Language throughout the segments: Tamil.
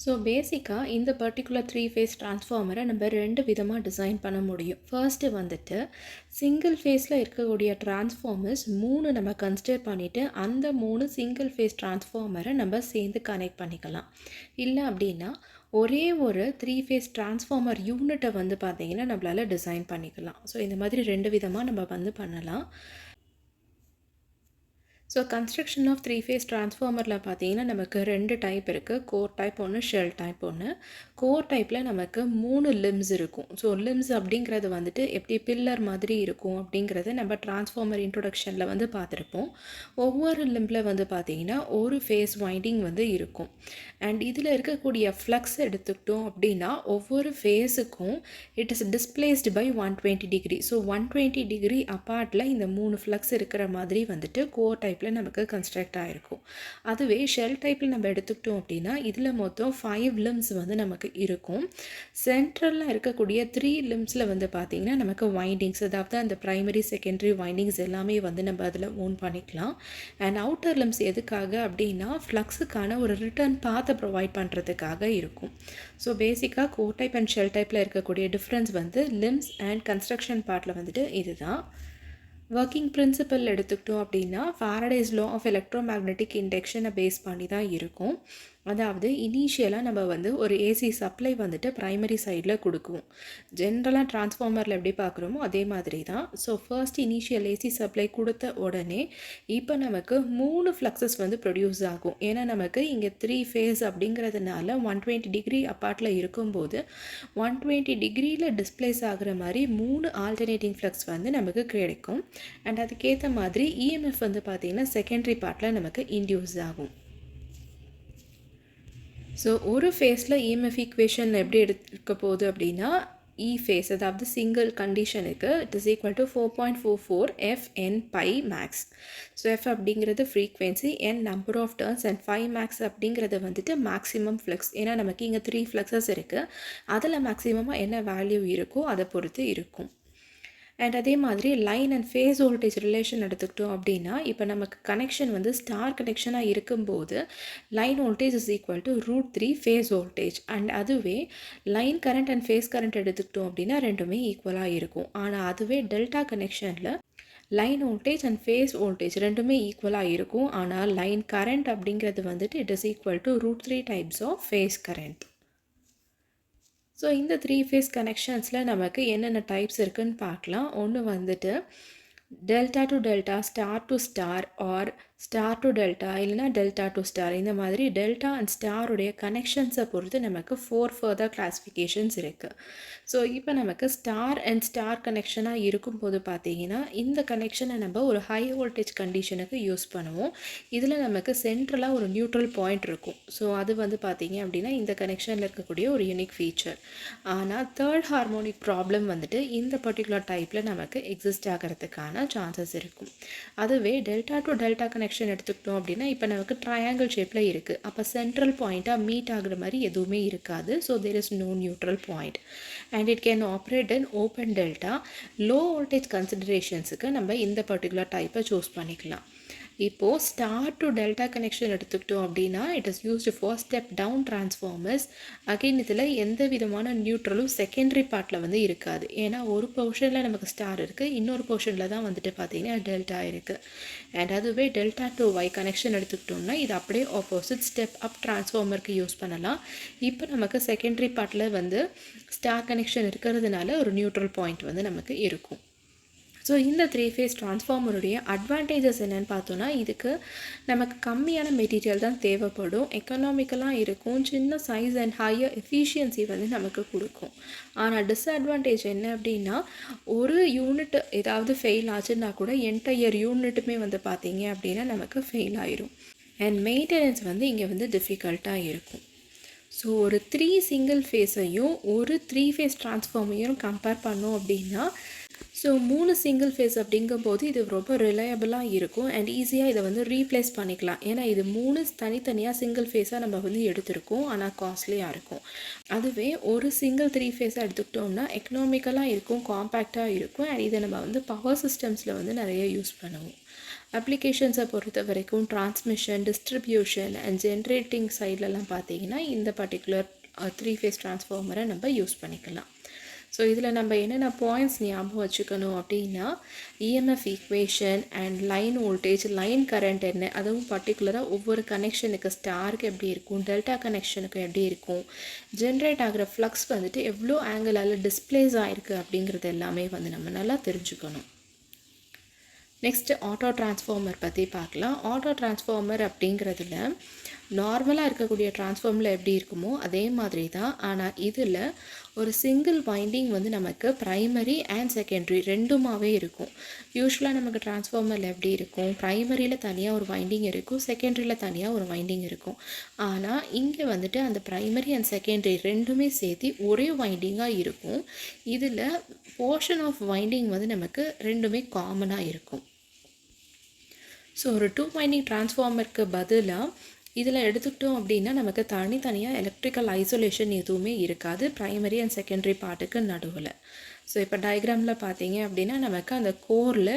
ஸோ பேசிக்காக இந்த பர்டிகுலர் 3-phase டிரான்ஸ்ஃபார்மரை நம்ம 2 விதமாக டிசைன் பண்ண முடியும். ஃபர்ஸ்ட்டு வந்துட்டு சிங்கிள் ஃபேஸில் இருக்கக்கூடிய டிரான்ஸ்ஃபார்மர்ஸ் 3 நம்ம கன்சிடர் பண்ணிவிட்டு அந்த 3 சிங்கிள் ஃபேஸ் டிரான்ஸ்ஃபார்மரை நம்ம சேர்ந்து கனெக்ட் பண்ணிக்கலாம். இல்லை அப்படின்னா ஒரே ஒரு 3-phase டிரான்ஸ்ஃபார்மர் யூனிட்டை வந்து பார்த்திங்கன்னா நம்மளால் டிசைன் பண்ணிக்கலாம். ஸோ இந்த மாதிரி 2 விதமாக நம்ம வந்து பண்ணலாம். ஸோ கன்ஸ்ட்ரக்ஷன் ஆஃப் 3-phase டிரான்ஸ்ஃபார்மரில் பார்த்தீங்கன்னா நமக்கு 2 டைப் இருக்குது. கோர் டைப் ஒன்று, ஷெல் டைப் ஒன்று. கோர் டைப்பில் நமக்கு 3 லிம்ஸ் இருக்கும். ஸோ லிம்ஸ் அப்படிங்கிறது வந்துட்டு எப்படி பில்லர் மாதிரி இருக்கும் அப்படிங்கிறத நம்ம டிரான்ஸ்ஃபார்மர் இன்ட்ரொடக்ஷனில் வந்து பார்த்துருப்போம். ஒவ்வொரு லிம்பில் வந்து பார்த்திங்கன்னா ஒரு ஃபேஸ் வைண்டிங் வந்து இருக்கும். அண்ட் இதில் இருக்கக்கூடிய ஃப்ளக்ஸ் எடுத்துக்கிட்டோம் அப்படின்னா ஒவ்வொரு ஃபேஸுக்கும் it is displaced by 120 degree. So 120 degree அப்பார்ட்டில் இந்த 3 ஃப்ளக்ஸ் இருக்கிற மாதிரி வந்துட்டு கோர் டைப் நமக்கு கன்ஸ்ட்ரக்ட் ஆகிருக்கும். அதுவே ஷெல் டைப்பில் நம்ம எடுத்துக்கிட்டோம் அப்படின்னா இதில் மொத்தம் 5 லிம்ஸ் வந்து நமக்கு இருக்கும். சென்ட்ரலில் இருக்கக்கூடிய 3 லிம்ஸில் வந்து பார்த்திங்கன்னா நமக்கு வைண்டிங்ஸ், அதாவது அந்த ப்ரைமரி செகண்டரி வைண்டிங்ஸ் எல்லாமே வந்து நம்ம அதில் ஓன் பண்ணிக்கலாம். அண்ட் அவுட்டர் லிம்ஸ் எதுக்காக அப்படின்னா ஃப்ளக்ஸுக்கான ஒரு ரிட்டர்ன் பாத்தை ப்ரொவைட் பண்ணுறதுக்காக இருக்கும். ஸோ பேசிக்காக கோர் டைப் அண்ட் ஷெல் டைப்பில் இருக்கக்கூடிய டிஃப்ரென்ஸ் வந்து லிம்ஸ் அண்ட் கன்ஸ்ட்ரக்ஷன் பார்ட்டில் வந்துட்டு இதுதான். ஒர்க்கிங் பிரின்சிபல் எடுத்துக்கிட்டோம் அப்படின்னா ஃபாரடேஸ் லா ஆஃப் எலக்ட்ரோமேக்னெட்டிக் இண்டக்ஷனை பேஸ் பண்ணி தான் இருக்கும். அதாவது இனிஷியலாக நம்ம வந்து ஒரு ஏசி சப்ளை வந்துட்டு ப்ரைமரி சைடில் கொடுக்குவோம். ஜென்ரலாக டிரான்ஸ்ஃபார்மரில் எப்படி பார்க்குறோமோ அதே மாதிரி தான். So first initial AC supply கொடுத்த உடனே இப்போ நமக்கு 3 ஃப்ளக்ஸஸ் வந்து ப்ரொடியூஸ் ஆகும். ஏன்னா நமக்கு இங்கே 3 ஃபேஸ் அப்படிங்கிறதுனால 120 டிகிரி அப்பார்ட்டில் இருக்கும்போது 120 டிகிரியில் டிஸ்பிளேஸ் ஆகிற மாதிரி 3 ஆல்டர்னேட்டிங் ஃப்ளக்ஸ் வந்து நமக்கு கிடைக்கும். அண்ட் அதுக்கேற்ற மாதிரி இஎம்எஃப் வந்து பார்த்திங்கன்னா செகண்டரி பார்ட்டில் நமக்கு இன்டியூஸ் ஆகும். ஸோ ஒரு ஃபேஸில் இஎம்எஃப் ஈக்குவேஷன் எப்படி எடுக்க போகுது அப்படின்னா இ ஃபேஸ், அதாவது சிங்கிள் கண்டிஷனுக்கு it is equal to 4.44 FN by max. So F அப்படிங்கிறது frequency, N number of turns, and 5 max அப்படிங்கிறது வந்துட்டு மேக்ஸிமம் ஃப்ளக்ஸ். ஏன்னா நமக்கு இங்கே 3 ஃப்ளக்ஸஸ் இருக்குது. அதில் மேக்ஸிமமாக என்ன வேல்யூ இருக்கோ அதை பொறுத்து இருக்கும். அண்ட் அதே மாதிரி line and phase voltage relation எடுத்துக்கிட்டோம் அப்படின்னா இப்போ நமக்கு கனெக்ஷன் வந்து ஸ்டார் கனெக்ஷனாக இருக்கும்போது line voltage is equal to √3 phase voltage. And அதுவே line current and phase current எடுத்துக்கிட்டோம் அப்படின்னா ரெண்டுமே ஈக்குவலாக இருக்கும். ஆனால் அதுவே டெல்டா கனெக்ஷனில் line voltage and phase voltage ரெண்டுமே ஈக்குவலாக இருக்கும். ஆனால் லைன் கரண்ட் அப்படிங்கிறது வந்துட்டு it is equal to √3 types of phase current. So இந்த 3-phase கனெக்ஷன்ஸில் நமக்கு என்னென்ன டைப்ஸ் இருக்குதுன்னு பார்க்கலாம். ஒன்று வந்துட்டு delta to delta, star to star, or star to delta, இல்லைனா டெல்டா டு ஸ்டார். இந்த மாதிரி டெல்டா அண்ட் ஸ்டாருடைய கனெக்ஷன்ஸை பொறுத்து நமக்கு 4 ஃபர்தர் கிளாஸிஃபிகேஷன்ஸ் இருக்குது. ஸோ இப்போ நமக்கு ஸ்டார் அண்ட் ஸ்டார் கனெக்ஷனாக இருக்கும்போது பார்த்தீங்கன்னா இந்த கனெக்ஷனை நம்ம ஒரு ஹை வோல்டேஜ் கண்டிஷனுக்கு யூஸ் பண்ணுவோம். இதில் நமக்கு சென்ட்ரலாக ஒரு நியூட்ரல் பாயிண்ட் இருக்கும். ஸோ அது வந்து பார்த்தீங்க அப்படின்னா இந்த கனெக்ஷனில் இருக்கக்கூடிய ஒரு யூனிக் ஃபீச்சர். ஆனால் தேர்ட் ஹார்மோனிக் ப்ராப்ளம் வந்துட்டு இந்த பர்டிகுலர் டைப்பில் நமக்கு எக்ஸிஸ்ட் ஆகிறதுக்கான சான்சஸ் இருக்கும். அதுவே டெல்டா டு டெல்டா கனெக்ஷன் எடுத்துக்கிட்டோம் அப்படின்னா இப்போ நமக்கு ட்ரையாங்கிள் ஷேப்பில் இருக்குது. அப்போ சென்ட்ரல் பாயிண்ட்டாக மீட் ஆகுற மாதிரி எதுவுமே இருக்காது. So there is no neutral point and it can operate in open delta. Low voltage கன்சிடரேஷன்ஸுக்கு நம்ம இந்த பர்டிகுலர் டைப்பை சூஸ் பண்ணிக்கலாம். இப்போது ஸ்டார் டு டெல்டா கனெக்ஷன் எடுத்துக்கிட்டோம் அப்படின்னா it is used for step down transformers. Again இதில் எந்த விதமான நியூட்ரலும் செகண்டரி பார்ட்டில் வந்து இருக்காது. ஏன்னா ஒரு போர்ஷனில் நமக்கு ஸ்டார் இருக்குது, இன்னொரு போர்ஷனில் தான் வந்துட்டு பார்த்திங்கன்னா டெல்டா இருக்குது. அண்ட் அதுவே டெல்டா டு ஒய் கனெக்ஷன் எடுத்துக்கிட்டோம்னா இது அப்படியே ஆப்போசிட் ஸ்டெப் அப் டிரான்ஸ்ஃபார்மருக்கு யூஸ் பண்ணலாம். இப்போ நமக்கு செகண்டரி பார்ட்டில் வந்து ஸ்டார் கனெக்ஷன் இருக்கிறதுனால ஒரு நியூட்ரல் பாயிண்ட் வந்து நமக்கு இருக்கும். ஸோ இந்த 3-phase டிரான்ஸ்ஃபார்மருடைய அட்வான்டேஜஸ் என்னென்னு பார்த்தோன்னா இதுக்கு நமக்கு கம்மியான மெட்டீரியல் தான் தேவைப்படும், எக்கனாமிக்கலாக இருக்கும், சின்ன சைஸ் அண்ட் ஹையர் எஃபிஷியன்சி வந்து நமக்கு கொடுக்கும். ஆனால் டிஸ்அட்வான்டேஜ் என்ன அப்படின்னா ஒரு யூனிட் ஏதாவது ஃபெயில் ஆச்சுன்னா கூட என்டையர் யூனிட்டுமே வந்து பார்த்தீங்க அப்படின்னா நமக்கு ஃபெயில் ஆயிரும். அண்ட் மெயின்டெனன்ஸ் வந்து இங்கே வந்து டிஃபிகல்ட்டாக இருக்கும். ஸோ ஒரு 3 சிங்கிள் ஃபேஸையும் ஒரு 3-phase டிரான்ஸ்ஃபார்மையும் கம்பேர் பண்ணோம் அப்படின்னா ஸோ 3 சிங்கிள் ஃபேஸ் அப்படிங்கும்போது இது ரொம்ப ரிலையபிளாக இருக்கும் அண்ட் ஈஸியாக இதை வந்து ரீப்ளேஸ் பண்ணிக்கலாம். ஏன்னா இது 3 தனித்தனியாக சிங்கிள் ஃபேஸாக நம்ம வந்து எடுத்திருக்கோம், ஆனால் காஸ்ட்லியாக இருக்கும். அதுவே ஒரு சிங்கிள் 3 ஃபேஸாக எடுத்துக்கிட்டோம்னா எக்கனாமிக்கலாக இருக்கும், காம்பேக்டாக இருக்கும் அண்ட் இதை நம்ம வந்து பவர் சிஸ்டம்ஸில் வந்து நிறைய யூஸ் பண்ணுவோம். அப்ளிகேஷன்ஸை பொறுத்த வரைக்கும் டிரான்ஸ்மிஷன், டிஸ்ட்ரிபியூஷன் அண்ட் ஜென்ரேட்டிங் சைட்லலாம் பார்த்தீங்கன்னா இந்த பர்டிகுலர் 3 ஃபேஸ் டிரான்ஸ்ஃபார்மரை நம்ம யூஸ் பண்ணிக்கலாம். ஸோ இதில் நம்ம என்னென்ன பாயிண்ட்ஸ் ஞாபகம் வச்சுக்கணும் அப்படின்னா EMF equation and line voltage, line current என்ன, அதுவும் பர்டிகுலராக ஒவ்வொரு கனெக்ஷனுக்கு ஸ்டாருக்கு எப்படி இருக்கும், டெல்டா கனெக்ஷனுக்கு எப்படி இருக்கும், ஜென்ரேட் ஆகிற ஃப்ளக்ஸ் வந்துட்டு எவ்வளோ ஆங்கிளால் டிஸ்பிளேஸ் ஆகிருக்கு அப்படிங்கிறது எல்லாமே வந்து நம்ம நல்லா தெரிஞ்சுக்கணும். நெக்ஸ்ட்டு ஆட்டோ டிரான்ஸ்ஃபார்மர் பற்றி பார்க்கலாம். ஆட்டோ டிரான்ஸ்ஃபார்மர் அப்படிங்கிறதுல நார்மலாக இருக்கக்கூடிய டிரான்ஸ்ஃபார்மரில் எப்படி இருக்குமோ அதே மாதிரி தான். ஆனால் இதில் ஒரு சிங்கிள் வைண்டிங் வந்து நமக்கு ப்ரைமரி அண்ட் செகண்டரி ரெண்டுமாகவே இருக்கும். யூஸ்வலாக நமக்கு டிரான்ஸ்ஃபார்மரில் எப்படி இருக்கும், ப்ரைமரியில் தனியாக ஒரு வைண்டிங் இருக்கும், செகண்டரியில் தனியாக ஒரு வைண்டிங் இருக்கும். ஆனால் இங்கே வந்துட்டு அந்த ப்ரைமரி அண்ட் செகண்டரி ரெண்டுமே சேர்த்து ஒரே வைண்டிங்காக இருக்கும். இதில் போர்ஷன் ஆஃப் வைண்டிங் வந்து நமக்கு ரெண்டுமே காமனாக இருக்கும். ஸோ ஒரு 2 வைண்டிங் டிரான்ஸ்ஃபார்மருக்கு பதிலாக இதில் எடுத்துக்கிட்டோம் அப்படின்னா நமக்கு தனித்தனியாக எலக்ட்ரிக்கல் ஐசோலேஷன் எதுவுமே இருக்காது ப்ரைமரி அண்ட் செகண்டரி பார்ட்டுக்கு நடுவில். ஸோ இப்போ டயக்ராமில் பார்த்தீங்க அப்படின்னா நமக்கு அந்த கோரில்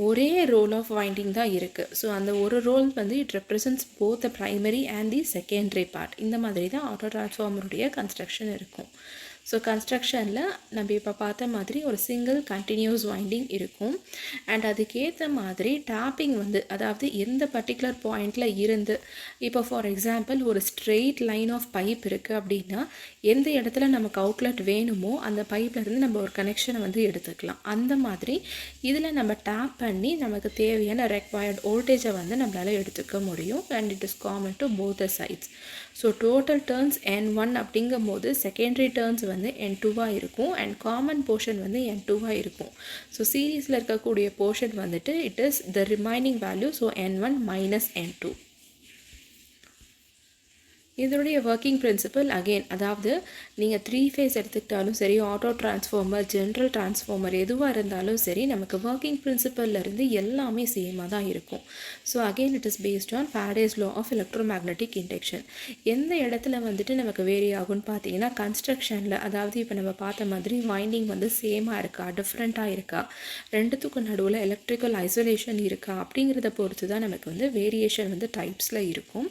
ஒரே ரோல் ஆஃப் வைண்டிங் தான் இருக்குது. ஸோ அந்த ஒரு ரோல் வந்து it represents both the primary and the secondary part. இந்த மாதிரி தான் ஆட்டோ டிரான்ஸ்ஃபார்மருடைய கன்ஸ்ட்ரக்ஷன் இருக்கும். ஸோ கன்ஸ்ட்ரக்ஷனில் நம்ம இப்போ பார்த்த மாதிரி ஒரு சிங்கிள் கண்டினியூஸ் வைண்டிங் இருக்கும். அண்ட் அதுக்கேற்ற மாதிரி டேப்பிங் வந்து அதாவது எந்த பர்டிகுலர் பாயிண்டில் இருந்து இப்போ ஃபார் எக்ஸாம்பிள் ஒரு ஸ்ட்ரெயிட் லைன் ஆஃப் பைப் இருக்குது அப்படின்னா எந்த இடத்துல நமக்கு அவுட்லெட் வேணுமோ அந்த பைப்லேருந்து நம்ம ஒரு கனெக்ஷனை வந்து எடுத்துக்கலாம். அந்த மாதிரி இதில் நம்ம டேப் பண்ணி நமக்கு தேவையான ரெக்வயர்ட் வோல்டேஜை வந்து நம்மளால் எடுத்துக்க முடியும். And it is common to both the sides. So total turns N1 அப்படிங்கும் போது செகண்டரி டர்ன்ஸ் வந்து N2வாக இருக்கும் அண்ட் காமன் போர்ஷன் வந்து N2வாக இருக்கும். ஸோ சீரீஸில் இருக்கக்கூடிய போர்ஷன் வந்துட்டு it is the remaining value. So N1 minus N2. இதனுடைய ஒர்க்கிங் பிரின்சிபல் அகெயின் அதாவது நீங்கள் 3 ஃபேஸ் எடுத்துக்கிட்டாலும் சரி, ஆட்டோ டிரான்ஸ்ஃபார்மர், ஜென்ரல் டிரான்ஸ்ஃபார்மர் எதுவாக இருந்தாலும் சரி, நமக்கு ஒர்க்கிங் பிரின்சிபல்லேருந்து எல்லாமே சேமாக தான் இருக்கும். So again it is based on Faraday's law of electromagnetic induction. எந்த இடத்துல வந்துட்டு நமக்கு வேரி ஆகும்னு பார்த்தீங்கன்னா கன்ஸ்ட்ரக்ஷனில், அதாவது இப்போ நம்ம பார்த்த மாதிரி வைண்டிங் வந்து சேமாக இருக்கா, டிஃப்ரெண்ட்டாக இருக்கா, ரெண்டுத்துக்கும் நடுவில் எலக்ட்ரிக்கல் ஐசோலேஷன் இருக்கா அப்படிங்கிறத பொறுத்து தான் நமக்கு வந்து வேரியேஷன் வந்து டைப்ஸில் இருக்கும்.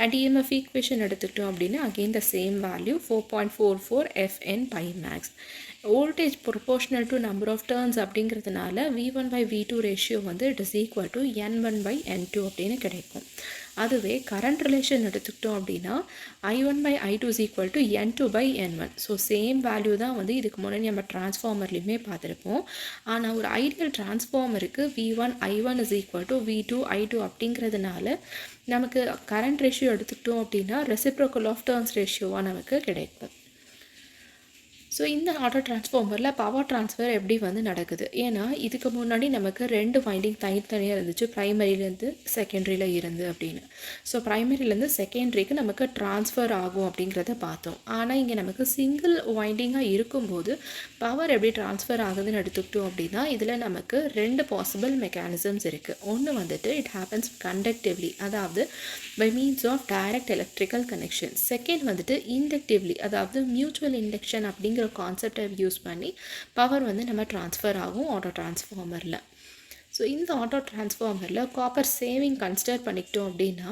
அண்ட் இஎம்எஃப் ஈக்குவேஷன் எடுத்துக்கிட்டோம் அப்படின்னா again the same value 4.44 FN pi max. Voltage proportional to number of turns அப்படிங்கிறதுனால V1/V2 ரேஷியோ வந்து it is equal to N1/N2 அப்படின்னு கிடைக்கும். அதுவே கரண்ட் ரிலேஷன் எடுத்துக்கிட்டோம் அப்படின்னா I1/I2 is equal to N2/N1. So same value தான் வந்து இதுக்கு முன்னாடி நம்ம டிரான்ஸ்ஃபார்மர்லையுமே பார்த்துருப்போம். ஆனால் ஒரு ஐடியல் டிரான்ஸ்ஃபார்மருக்கு V1I1 is equal to V2I2 அப்படிங்கிறதுனால நமக்கு கரண்ட் ரேஷியோ எடுத்துக்கிட்டோம் அப்படின்னா ரெசிப்ரோக்கல் ஆஃப் டர்ன்ஸ் ரேஷியோவாக நமக்கு கிடைக்கும். ஸோ இந்த ஆட்டோ டிரான்ஸ்ஃபார்மரில் பவர் ட்ரான்ஸ்ஃபர் எப்படி வந்து நடக்குது? ஏன்னா இதுக்கு முன்னாடி நமக்கு 2 வைண்டிங் தனித்தனியாக இருந்துச்சு, ப்ரைமரியிலேருந்து செகண்டரியில் இருந்து அப்படின்னு. ஸோ ப்ரைமரியிலேருந்து செகண்டரிக்கு நமக்கு ட்ரான்ஸ்ஃபர் ஆகும் அப்படிங்கிறத பார்த்தோம். ஆனால் இங்கே நமக்கு சிங்கிள் வைண்டிங்காக இருக்கும்போது பவர் எப்படி ட்ரான்ஸ்ஃபர் ஆகுதுன்னு எடுத்துக்கிட்டோம் அப்படின்னா இதில் நமக்கு 2 பாசிபிள் மெக்கானிசம்ஸ் இருக்குது. ஒன்று வந்துட்டு இட் ஹேப்பன்ஸ் கண்டக்டிவ்லி, அதாவது by means of direct electrical connection. Second வந்துட்டு இண்டக்டிவ்லி, அதாவது மியூச்சுவல் இண்டக்ஷன் அப்படிங்கிற கான்செப்டை யூஸ் பண்ணி பவர் வந்து நம்ம ட்ரான்ஸ்ஃபர் ஆகும் ஆட்டோ டிரான்ஸ்ஃபார்மரில். ஸோ இந்த ஆட்டோ டிரான்ஸ்ஃபார்மரில் காப்பர் சேவிங் கன்சிடர் பண்ணிக்கிட்டோம் அப்படின்னா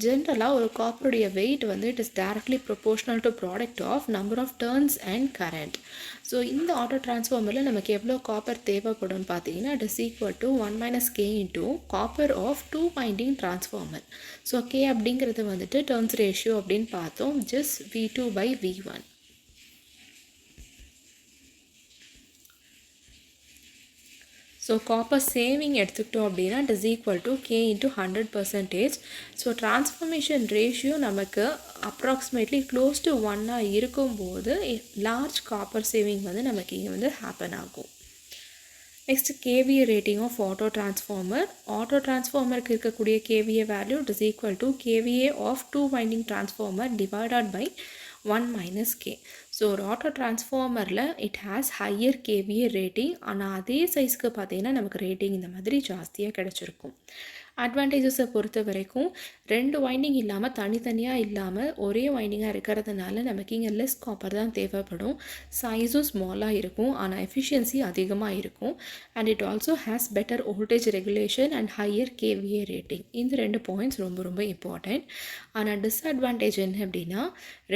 ஜென்ரலாக ஒரு காப்பருடைய வெயிட் வந்து it is directly proportional to product of number of turns and current. So இந்த ஆட்டோ டிரான்ஸ்ஃபார்மரில் நமக்கு எவ்வளோ காப்பர் தேவைப்படும் பார்த்தீங்கன்னா it is equal to 1 - K into copper of 2 winding transformer. So K அப்படிங்கிறது வந்துட்டு டர்ன்ஸ் ரேஷியோ அப்படின்னு பார்த்தோம், just V2/V1. So copper saving எடுத்துக்கிட்டோம் அப்படின்னா it is equal to K into 100%. So transformation ratio நமக்கு அப்ராக்சிமேட்லி க்ளோஸ் டு 1 இருக்கும்போது லார்ஜ் காப்பர் சேவிங் வந்து நமக்கு இங்கே வந்து ஹேப்பன் ஆகும். Next KVA rating of auto transformer. Auto டிரான்ஸ்ஃபார்மருக்கு இருக்கக்கூடிய KVA value it is equal to KVA of 2 winding transformer divided by 1 - K. So ஒரு ஆட்டோ டிரான்ஸ்ஃபார்மரில் it has higher KVA rating, ஆனால் அதே சைஸ்க்கு பார்த்தீங்கன்னா நமக்கு ரேட்டிங் இந்த மாதிரி ஜாஸ்தியாக கிடச்சிருக்கும். அட்வான்டேஜஸை பொறுத்த வரைக்கும் 2 வைண்டிங் இல்லாமல் தனித்தனியாக இல்லாமல் ஒரே வைண்டிங்காக இருக்கிறதுனால நமக்கு இங்கே லெஸ் காப்பர் தான் தேவைப்படும். சைஸும் ஸ்மாலாக இருக்கும், ஆனால் எஃபிஷியன்சி அதிகமாக இருக்கும். And it also has better voltage regulation and higher kVA rating. இந்த 2 பாயிண்ட்ஸ் ரொம்ப ரொம்ப இம்பார்ட்டண்ட். ஆனால் டிஸ்அட்வான்டேஜ் என்ன அப்படின்னா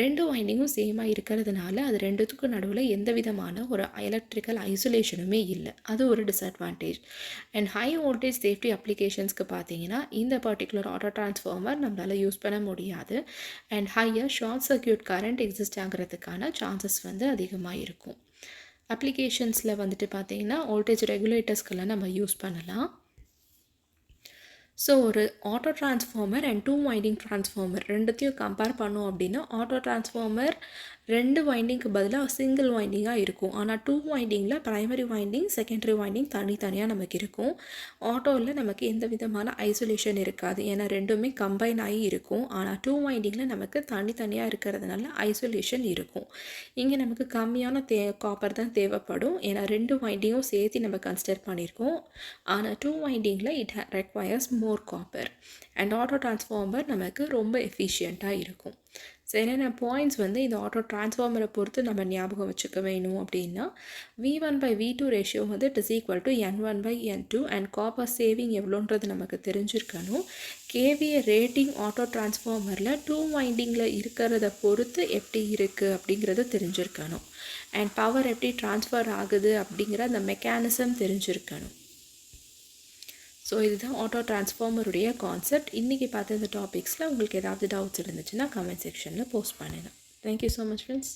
2 வைண்டிங்கும் சேமாக இருக்கிறதுனால அது ரெண்டுத்துக்கும் நடுவில் எந்த விதமான ஒரு எலக்ட்ரிக்கல் ஐசோலேஷனுமே இல்லை. அது ஒரு disadvantage. And high voltage safety அப்ளிகேஷன்ஸ்க்கு பார்த்தீங்கன்னா இந்த பர்டிகுலர் ஆட்டோ டிரான்ஸ்ஃபார்மர் நம்மளால் யூஸ் பண்ண முடியாது. And higher short circuit current exist ஆகிறதுக்கான சான்சஸ் வந்து அதிகமாக இருக்கும். அப்ளிகேஷன்ஸில் வந்துட்டு பார்த்தீங்கன்னா வோல்டேஜ் ரெகுலேட்டர்ஸ்க்கெல்லாம் நம்ம யூஸ் பண்ணலாம். ஸோ ஒரு auto transformer and 2 winding transformer ரெண்டுத்தையும் கம்பேர் பண்ணோம் அப்படின்னா ஆட்டோ டிரான்ஸ்ஃபார்மர் 2 வைண்டிங்க்கு பதிலாக சிங்கிள் வைண்டிங்காக இருக்கும். ஆனால் 2 வைண்டிங்கில் ப்ரைமரி வைண்டிங் செகண்டரி வைண்டிங் தனித்தனியாக நமக்கு இருக்கும். ஆட்டோவில் நமக்கு எந்த விதமான ஐசோலேஷன் இருக்காது, ஏன்னா ரெண்டுமே கம்பைன் ஆகி இருக்கும். ஆனால் 2 வைண்டிங்கில் நமக்கு தனித்தனியாக இருக்கிறதுனால ஐசோலேஷன் இருக்கும். இங்கே நமக்கு கம்மியான காப்பர் தான் தேவைப்படும், ஏன்னா 2 வைண்டிங்கும் சேர்த்து நம்ம கன்சிடர் பண்ணியிருக்கோம். ஆனால் 2 வைண்டிங்கில் it requires more copper. And auto transformer நமக்கு ரொம்ப எஃபிஷியண்ட்டாக இருக்கும். ஸோ என்னென்ன பாயிண்ட்ஸ் வந்து இந்த ஆட்டோ டிரான்ஸ்ஃபார்மரை பொறுத்து நம்ம ஞாபகம் வச்சுக்க வேணும் அப்படின்னா V1/V2 ரேஷியோ வந்து it is equal to N1/N2 and copper saving எவ்வளோன்றது நமக்கு தெரிஞ்சிருக்கணும். கேவிஏ ரேட்டிங் ஆட்டோ டிரான்ஸ்ஃபார்மரில் 2 வைண்டிங்கில் இருக்கிறத பொறுத்து எப்படி இருக்குது அப்படிங்கிறத தெரிஞ்சிருக்கணும். அண்ட் பவர் எப்படி ட்ரான்ஸ்ஃபர் ஆகுது அப்படிங்கிற அந்த மெக்கானிசம் தெரிஞ்சிருக்கணும். ஸோ இதுதான் ஆட்டோ டிரான்ஸ்ஃபார்மருடைய கான்செப்ட். இன்றைக்கி பார்த்த இந்த டாபிக்ஸில் உங்களுக்கு ஏதாவது டவுட்ஸ் இருந்துச்சுன்னா கமெண்ட் செக்ஷனில் போஸ்ட் பண்ணுங்கள். Thank you so much friends.